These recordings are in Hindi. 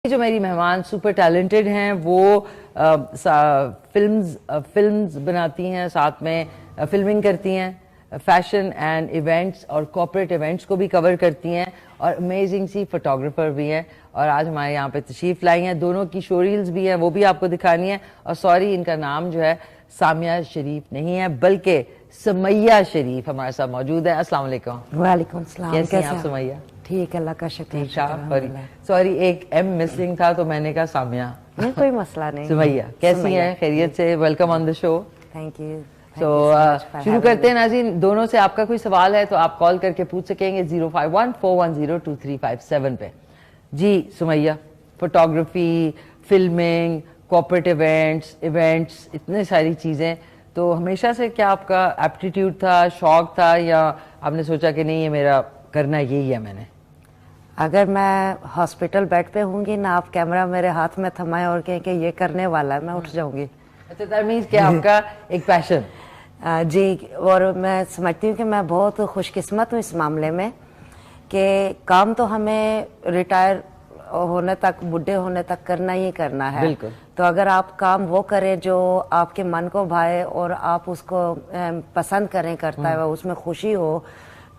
जो मेरी मेहमान सुपर टैलेंटेड हैं वो फिल्म्स बनाती हैं, साथ में फिल्मिंग करती हैं, फैशन एंड इवेंट्स और कॉर्पोरेट इवेंट्स को भी कवर करती हैं और अमेजिंग सी फोटोग्राफर भी हैं। और आज हमारे यहाँ पे तशरीफ लाई हैं, दोनों की शो रील्स भी हैं, वो भी आपको दिखानी है। और सॉरी, इनका नाम जो है सामिया शरीफ नहीं है बल्कि सुमैया शरीफ हमारे साथ मौजूद है। अस्सलाम वालेकुम। वालेकुम सलाम। कैसी हैं आप सुमैया? ठीक है, अल्लाह का शुक्र। सॉरी, एक एम मिसिंग था तो मैंने कहा सामिया। नहीं, कोई मसला नहीं। सुमैया कैसी हैं? खैरियत से? Welcome on the show. Thank you. शुरू करते हैं नाज़रीन। दोनों से आपका कोई सवाल है तो आप कॉल करके पूछ सकेंगे 051-410-2357 पे। जी Sumaiya, photography, filming, corporate events, इतने सारी चीज़ें, तो हमेशा से क्या आपका एप्टीट्यूड था, शौक था, या आपने सोचा कि नहीं ये मेरा करना यही है? मैंने अगर मैं हॉस्पिटल बेड पे होंगी ना, आप कैमरा मेरे हाथ में थमाए और कहें कि ये करने वाला है, मैं उठ जाऊंगी। अच्छा, दैट मींस कि आपका एक पैशन। जी, और मैं समझती हूँ कि मैं बहुत खुशकिस्मत हूँ इस मामले में कि काम तो हमें रिटायर होने तक, बुढ़े होने तक करना ही करना है। बिल्कुल। तो अगर आप काम वो करें जो आपके मन को भाए और आप उसको पसंद करें, करता है उसमें खुशी हो,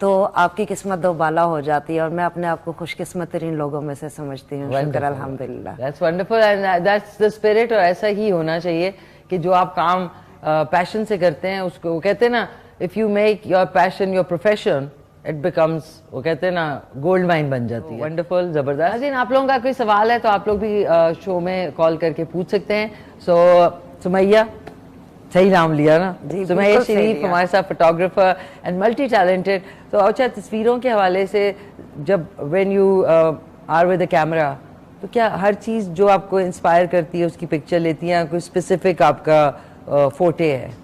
तो आपकी किस्मत दोबाला हो जाती है। और मैं अपने आप को खुशकिस्मत तरीन लोगों में से समझती हूँ। शुक्र अल्हम्दुलिल्लाह। That's wonderful and that's the spirit. और ऐसा ही होना चाहिए कि जो आप काम पैशन से करते हैं उसको, वो कहते हैं ना, if you make your passion your profession it becomes, वो कहते हैं ना, गोल्ड माइन बन जाती है। वंडरफुल, जबरदस्त। लेकिन आप लोगों का कोई सवाल है तो आप लोग भी शो में कॉल करके पूछ सकते हैं। सो सुमैया, सही नाम लिया ना? सुमैया शरीफ हमारे साथ फोटोग्राफर एंड मल्टी टैलेंटेड। तो अच्छा, तस्वीरों के हवाले से, जब when you are with the camera, तो क्या हर चीज़ जो आपको इंस्पायर करती है उसकी पिक्चर लेती हैं? कोई स्पेसिफिक आपका फोटे है?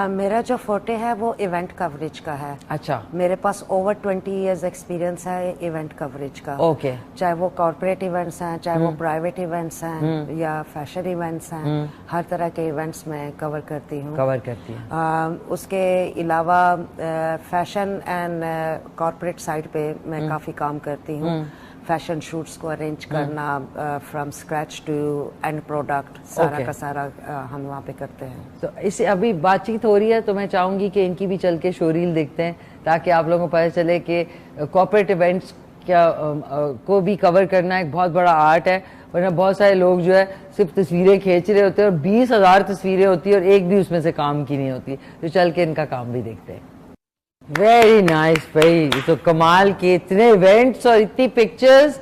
मेरा जो फोटे है वो इवेंट कवरेज का है। अच्छा। मेरे पास ओवर 20 इयर्स एक्सपीरियंस है इवेंट कवरेज का। ओके। चाहे वो कॉर्पोरेट इवेंट्स हैं, चाहे वो प्राइवेट इवेंट्स हैं या फैशन इवेंट्स हैं, हर तरह के इवेंट्स में कवर करती हूँ। उसके अलावा फैशन एंड कॉर्पोरेट साइड पे मैं काफ़ी काम करती हूँ। फैशन शूट्स को अरेंज करना from scratch to end product, सारा का सारा हम वहाँ पे करते हैं। तो इससे अभी बातचीत हो रही है तो मैं चाहूँगी कि इनकी भी चल के शो रील देखते हैं, ताकि आप लोगों को पता चले कि कॉर्पोरेट इवेंट्स क्या को भी कवर करना एक बहुत बड़ा आर्ट है। वरना बहुत सारे लोग जो है सिर्फ तस्वीरें खींच रहे होते हैं और 20,000 तस्वीरें होती है और एक भी उसमें से काम की नहीं होती। तो चल के इनका काम भी देखते हैं। वेरी नाइस भाई, तो कमाल के इतने इवेंट्स और इतनी पिक्चर्स।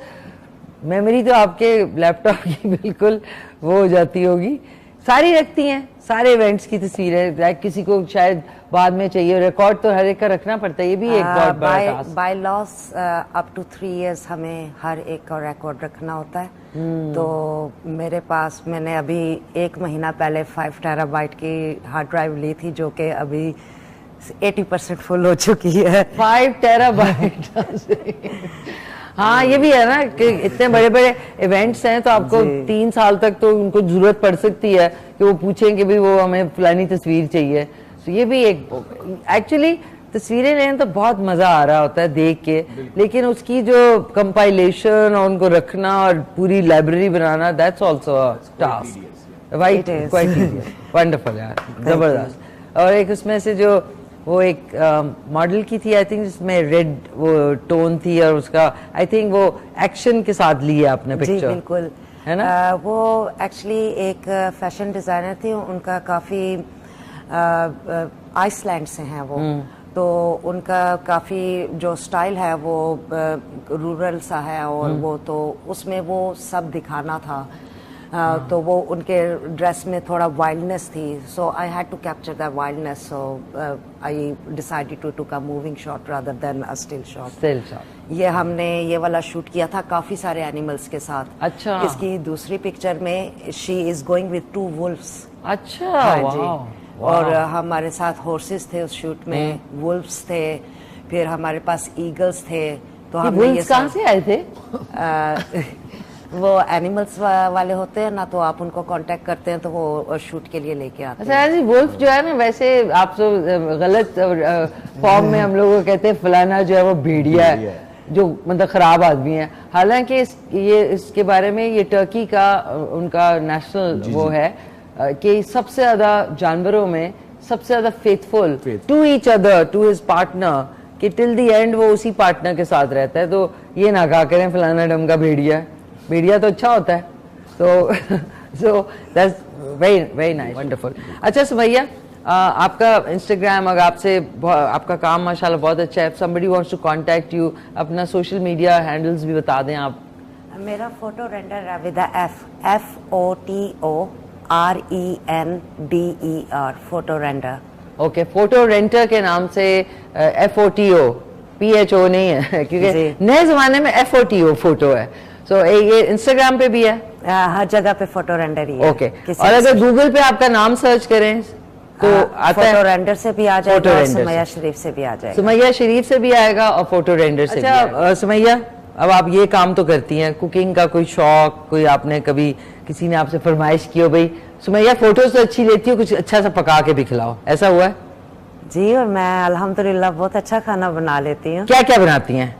मेमोरी तो आपके लैपटॉप की बिल्कुल वो हो जाती होगी। सारी रखती हैं, सारे इवेंट्स की तस्वीरें। लाइक किसी को शायद बाद में चाहिए, रिकॉर्ड तो हर एक का रखना पड़ता है, ये भी एक बहुत बड़ा task. By loss up to 3 years हमें हर एक का रिकॉर्ड रखना होता है। तो मेरे पास, मैंने अभी 1 महीना पहले 5 टेराबाइट की हार्ड ड्राइव ली थी, जो कि अभी 80% फुल हो चुकी है। 5 टेराबाइट। हाँ, ये भी है ना कि इतने बड़े बड़े इवेंट्स हैं तो आपको 3 साल तक तो उनको जरूरत पड़ सकती है कि वो पूछें कि भाई वो हमें फलानी तस्वीर चाहिए। तो ये भी एक, एक्चुअली तस्वीरें लेने तो बहुत मजा आ रहा होता है देख के, लेकिन उसकी जो कंपाइलेशन और उनको रखना और पूरी library banana, that's also a task. Right, quite easy. Wonderful यार, जबरदस्त। और एक उसमें से जो वो एक मॉडल की थी, आई थिंक, जिसमें रेड वो टोन थी और उसका, आई थिंक वो एक्शन के साथ ली है आपने पिक्चर। जी बिल्कुल, है ना? वो एक्चुअली एक फैशन डिजाइनर थी, उनका काफी आइसलैंड से हैं वो। तो उनका काफी जो स्टाइल है वो रूरल सा है, और वो तो उसमें वो सब दिखाना था। तो वो उनके ड्रेस में थोड़ा वाइल्डनेस थी, so I had to capture that wildness. So I decided to to moving shot rather than a still shot. ये हमने ये वाला शूट किया था काफी सारे एनिमल्स के साथ। अच्छा। इसकी दूसरी पिक्चर में she is going with 2 wolves. अच्छा। हाँ जी। और हमारे साथ हॉर्सेस थे उस शूट में, वुल्फ्स थे, फिर हमारे पास ईगल्स थे। तो हम कहाँ से आए थे? वो एनिमल्स वाले होते हैं ना, तो आप उनको कांटेक्ट करते हैं तो वो शूट के लिए लेके आते हैं। अच्छा, वुल्फ जो है ना, वैसे आप तो गलत फॉर्म में हम लोग को कहते हैं फलाना जो है वो भेड़िया है, जो मतलब खराब आदमी है। हालांकि इसके बारे में ये टर्की का उनका नेशनल वो है कि सबसे ज्यादा जानवरों में सबसे ज्यादा faithful to each other, to his partner, कि टिल द एंड वो उसी पार्टनर के साथ रहता है। तो ये ना कहा करें फलाना डम का भेड़िया, भेड़िया तो अच्छा होता है। तो so that's very very nice, wonderful. अच्छा सुमैया, आपका इंस्टाग्राम, अगर आपका काम माशाल्लाह बहुत अच्छा है, somebody wants to contact you, अपना सोशल मीडिया हैंडल्स भी बता दें आप। मेरा फोटो रेंडर राविदा FOTORENDER, photo render. Okay, photo renter के नाम से FOTO, PHO नहीं है, क्योंकि नए जमाने में FOTO फोटो है। सो ये इंस्टाग्राम पे भी है, हर जगह पे फोटो रेंडर ही है। ओके। और अगर गूगल पे आपका नाम सर्च करें तो आता है, फोटो रेंडर से भी आ जाएगा और सुमैया शरीफ से भी आ जाएगा। सुमैया शरीफ से भी आएगा और फोटो रेंडर से भी आएगा। सुमैया, अब आप ये काम तो करती हैं, कुकिंग का कोई शौक, कोई आपने कभी किसी ने आपसे फरमाइश की हो भाई सुमैया फोटोज तो अच्छी लेती हो, कुछ अच्छा सा पका के भी खिलाओ, ऐसा हुआ है? जी, और मैं अल्हम्दुलिल्लाह बहुत अच्छा खाना बना लेती हूँ। क्या क्या बनाती हैं?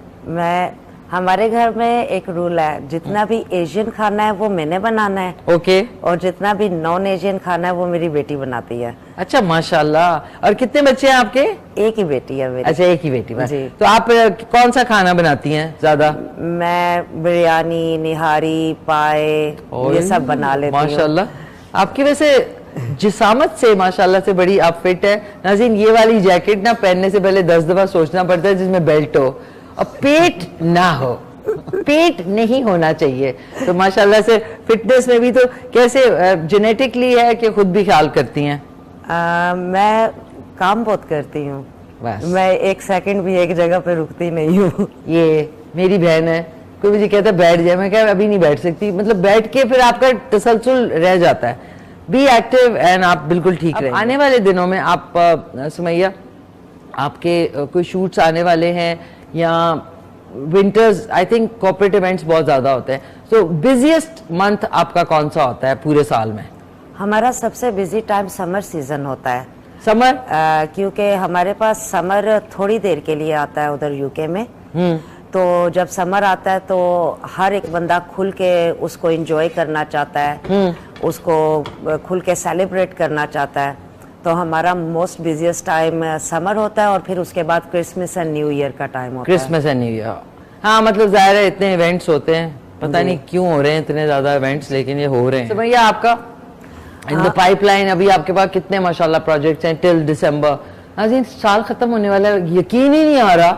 हमारे घर में एक रूल है, जितना भी एशियन खाना है वो मैंने बनाना है। ओके। और जितना भी नॉन एशियन खाना है वो मेरी बेटी बनाती है। अच्छा, माशाल्लाह। और कितने बच्चे हैं आपके? एक ही बेटी है मेरी। अच्छा, एक ही बेटी है। जी। तो आप कौन सा खाना बनाती हैं ज्यादा? मैं बिरयानी, निहारी, पाए, ये सब बना लेती हूँ। माशाल्लाह। आपकी वैसे जिसामत से माशाल्लाह से बड़ी आप फिट है। नाज़रीन, ये वाली जैकेट ना पहनने से पहले 10 दफा सोचना पड़ता है जिसमें बेल्ट हो और पेट ना हो, पेट नहीं होना चाहिए। तो माशाल्लाह से फिटनेस में भी तो कैसे जेनेटिकली है कि खुद भी ख्याल करती हैं? मैं काम बहुत करती हूँ, मैं एक सेकंड भी एक जगह पे रुकती नहीं हूँ। ये मेरी बहन है, कोई मुझे कहता है बैठ जाए, मैं क्या अभी नहीं बैठ सकती, मतलब बैठ के फिर आपका तसलसल रह जाता है। बी एक्टिव एंड आप बिल्कुल ठीक रहेंगे। आने वाले दिनों में आप सुमैया, आपके कोई शूट्स आने वाले हैं या winters, I think corporate events बहुत ज्यादा होते हैं, सो बिजिएस्ट मंथ आपका कौन सा होता है पूरे साल में? हमारा सबसे बिजी टाइम समर सीजन होता है। समर? क्योंकि हमारे पास समर थोड़ी देर के लिए आता है उधर यूके में। तो जब समर आता है तो हर एक बंदा खुल के उसको एंजॉय करना चाहता है, उसको खुल के सेलिब्रेट करना चाहता है। तो हमारा मोस्ट बिजिएस्ट टाइम समर होता है और फिर उसके बाद क्रिसमस एंड न्यू ईयर का टाइम होता है। क्रिसमस एंड न्यू ईयर, हाँ, मतलब जाहिर है इतने इवेंट्स होते हैं, पता नहीं क्यों हो रहे हैं इतने ज्यादा इवेंट्स, लेकिन ये हो रहे हैं। तो भैया आपका इन द पाइपलाइन अभी आपके पास कितने माशाल्लाह प्रोजेक्ट्स हैं टिल दिसंबर? नाज़रीन, साल खत्म होने वाला है, यकीन ही नहीं आ रहा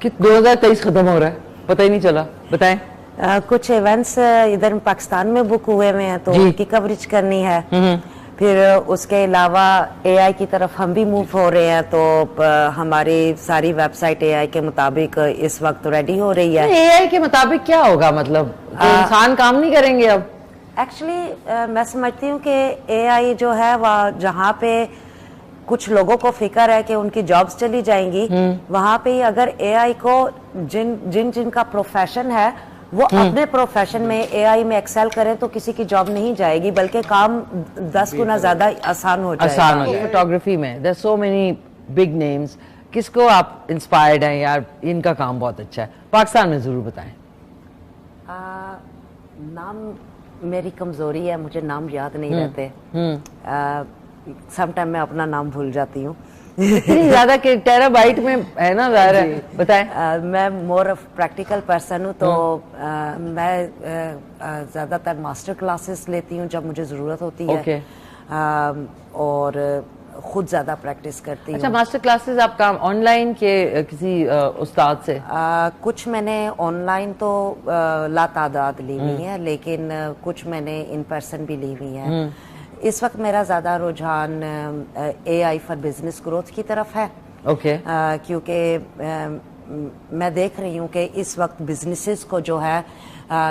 कि 2023 खत्म हो रहा है, पता ही नहीं चला। बताएं। कुछ इवेंट्स इधर पाकिस्तान में बुक हुए हुए हैं तो उनकी कवरेज करनी है। फिर उसके अलावा एआई की तरफ हम भी मूव हो रहे हैं, तो हमारी सारी वेबसाइट एआई के मुताबिक इस वक्त रेडी हो रही है। एआई के मुताबिक क्या होगा, मतलब इंसान काम नहीं करेंगे अब? एक्चुअली मैं समझती हूँ कि एआई जो है वह जहाँ पे कुछ लोगों को फिक्र है कि उनकी जॉब्स चली जाएंगी, वहां पे ही अगर एआई को जिनका प्रोफेशन है वो अपने प्रोफेशन में एआई में एक्सेल करें तो किसी की जॉब नहीं जाएगी, बल्कि काम 10 गुना ज्यादा आसान हो जाएगा। फोटोग्राफी में there so many big names, किसको आप इंस्पायर्ड हैं यार, इनका काम बहुत अच्छा है, पाकिस्तान में जरूर बताएं। नाम मेरी कमजोरी है, मुझे नाम याद नहीं रहते। समटाइम मैं अपना नाम भूल जाती हूँ। इतनी ज्यादा टेराबाइट में है ना, ज़ाहिर है। बताएं। मैं मोर ऑफ प्रैक्टिकल पर्सन हूँ, तो मैं ज्यादातर मास्टर क्लासेस लेती हूँ जब मुझे जरूरत होती है। और खुद ज्यादा प्रैक्टिस करती हूँ। अच्छा, मास्टर क्लासेस आप काम ऑनलाइन के किसी उस्ताद से? कुछ मैंने ऑनलाइन तो लातादाद ली हुई है, लेकिन कुछ मैंने इन पर्सन भी ली हुई है। इस वक्त मेरा ज्यादा रुझान एआई फॉर बिजनेस ग्रोथ की तरफ है। ओके। क्योंकि मैं देख रही हूँ कि इस वक्त बिजनेसेस को जो है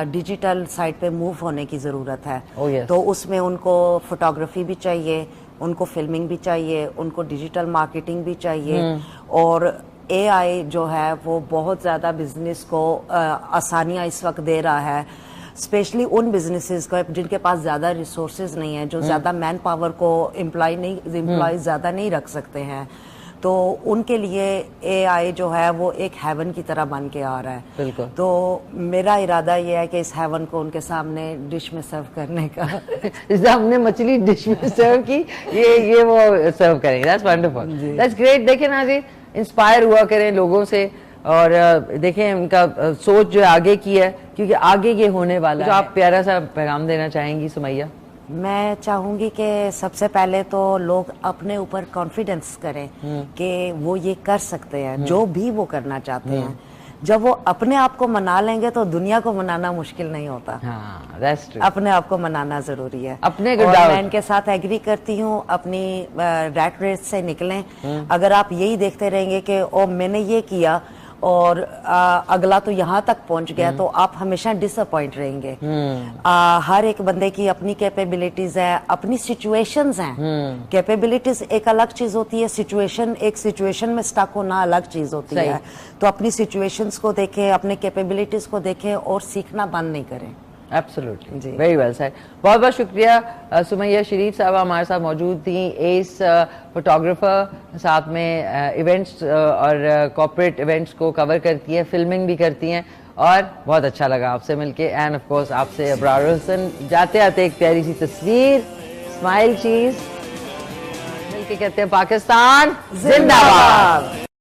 डिजिटल साइड पे मूव होने की ज़रूरत है। yes. तो उसमें उनको फोटोग्राफी भी चाहिए, उनको फिल्मिंग भी चाहिए, उनको डिजिटल मार्केटिंग भी चाहिए। और एआई जो है वो बहुत ज़्यादा बिजनेस को आसानियाँ इस वक्त दे रहा है, स्पेशली उन बिजनेसेस को जिनके पास ज़्यादा रिसोर्सेज नहीं है, जो ज़्यादा मैन पावर को एम्प्लॉय ज़्यादा नहीं रख सकते हैं। तो उनके लिए AI जो है वो एक हेवन की तरह बन के आ रहा है। बिल्कुल। तो मेरा इरादा ये है कि इस हेवन को उनके सामने डिश में सर्व करने का। जैसे हमने मछली डिश में सर्व की, ये वो सर्व करेंगे। That's wonderful, that's great. देखें ना जी, इंस्पायर हुआ करें लोगों से, और देखें उनका सोच जो आगे की है, क्योंकि आगे ये होने वाला है। आप प्यारा सा पैगाम देना चाहेंगी सुमैया? मैं चाहूंगी कि सबसे पहले तो लोग अपने ऊपर कॉन्फिडेंस करें कि वो ये कर सकते हैं जो भी वो करना चाहते हैं। जब वो अपने आप को मना लेंगे तो दुनिया को मनाना मुश्किल नहीं होता। हाँ, that's true। अपने आप को मनाना जरूरी है। अपने और doubt। मैं इनके साथ एग्री करती हूँ, अपनी रैट रेस से निकलें। अगर आप यही देखते रहेंगे कि ओ मैंने ये किया और अगला तो यहाँ तक पहुंच गया, तो आप हमेशा डिसअपॉइंट रहेंगे। हर एक बंदे की अपनी कैपेबिलिटीज है, अपनी सिचुएशंस हैं। कैपेबिलिटीज एक अलग चीज होती है, सिचुएशन एक सिचुएशन में स्टक होना अलग चीज होती है। तो अपनी सिचुएशंस को देखें, अपने कैपेबिलिटीज को देखें और सीखना बंद नहीं करें। Absolutely, very well said. बहुत बहुत शुक्रिया। सुमैया शरीफ साहब हमारे साथ मौजूद थी, एस फोटोग्राफर, साथ में इवेंट्स और कॉर्पोरेट इवेंट्स को कवर करती है, फिल्मिंग भी करती हैं, और बहुत अच्छा लगा आपसे मिलके। एंड ऑफ कोर्स आपसे अब्रार हुसैन, जाते आते एक प्यारी सी तस्वीर, स्माइल चीज मिलके कहते हैं पाकिस्तान जिंदाबाद।